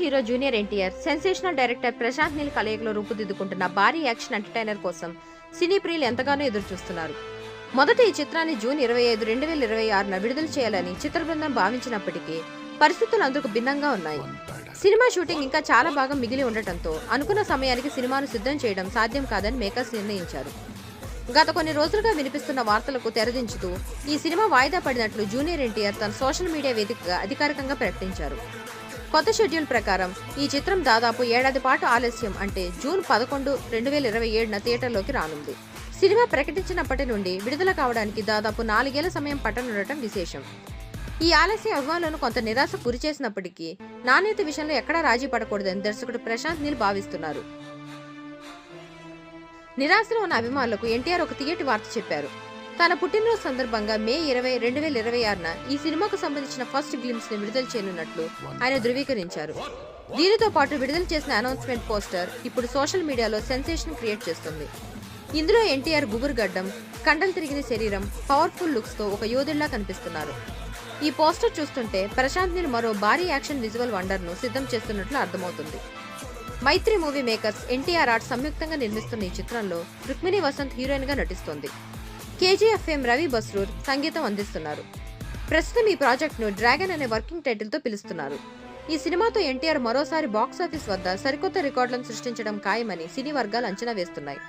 Hero junior NTR, sensational director Prashanth Neel కలయికలో రూపుదిద్దుకుంటున్న భారీ యాక్షన్ ఎంటర్టైనర్ కోసం సినీ ప్రియులు ఎంతగానో ఎదురుచూస్తున్నారు. మొదట ఈ చిత్రాన్ని జూన్ 25, 2026న విడుదల చేయాలని చిత్ర బృందం భావించినప్పటికీ పరిస్థితులు అందుకు భిన్నంగా ఉన్నాయి. సినిమా షూటింగ్ ఇంకా చాలా భాగం మిగిలి ఉండటంతో అనుకున్న సమయానికి సినిమాను సిద్ధం చేయడం సాధ్యం కాదని మేకర్స్ నిర్ణయించారు. గత కొన్ని రోజులుగా వినిపిస్తున్న వార్తలకు తెరదించుతూ ఈ సినిమా వాయిదా పడినట్లు జూనియర్ ఎన్టీఆర్ తన సోషల్ మీడియా వేదికగా అధికారికంగా ప్రకటించారు. కొత్త షెడ్యూల్ ప్రకారం ఈ చిత్రం దాదాపు ఏడాది పాటు ఆలస్యం అంటే జూన్ 11, 2027న థియేటర్లోకి రానుంది. సినిమా ప్రకటించినప్పటి నుండి విడుదల కావడానికి దాదాపు 4 ఏళ్ల సమయం పట్టనుండటం విశేషం. ఈ ఆలస్యం అభిమానులను కొంత నిరాశ గురి చేసినప్పటికీ నాణ్యత విషయంలో ఎక్కడా రాజీ పడకూడదని దర్శకుడు ప్రశాంత్ నీల్ భావిస్తున్నారు. నిరాశలో ఉన్న అభిమానులకు ఎన్టీఆర్ ఒక తియ్యటి వార్త చెప్పారు. తన పుట్టినరోజు సందర్భంగా మే 20, 2026న ఈ సినిమాకు సంబంధించిన ఫస్ట్ గ్లిమ్స్ ని విడుదల చేయనున్నట్లు ఆయన ధృవీకరించారు. దీనితో పాటు విడుదల చేసిన అనౌన్స్మెంట్ పోస్టర్ ఇప్పుడు సోషల్ మీడియాలో సెన్సేషన్ క్రియేట్ చేస్తుంది. ఇందులో ఎన్టీఆర్ గుబురుగడ్డం, కండలు తిరిగిన శరీరం, పవర్ఫుల్ లుక్స్ తో ఒక యోధుడిలా కనిపిస్తున్నారు. ఈ పోస్టర్ చూస్తుంటే ప్రశాంత్ నీల్ మరో భారీ యాక్షన్ విజువల్ వండర్ ను సిద్ధం చేస్తున్నట్లు అర్థమవుతుంది. మైత్రి మూవీ మేకర్స్, ఎన్టీఆర్ ఆర్ట్ సంయుక్తంగా నిర్మిస్తున్న ఈ చిత్రంలో రుక్మిణి వసంత్ హీరోయిన్ గా నటిస్తోంది. కేజీఎఫ్ ఫేమ్ రవి బస్రూర్ సంగీతం అందిస్తున్నారు. ప్రస్తుతం ఈ ప్రాజెక్ట్ ను డ్రాగన్ అనే వర్కింగ్ టైటిల్ తో పిలుస్తున్నారు. ఈ సినిమాతో ఎన్టీఆర్ మరోసారి బాక్సాఫీస్ వద్ద సరికొత్త రికార్డులను సృష్టించడం ఖాయమని సినీ వర్గాలు అంచనా వేస్తున్నాయి.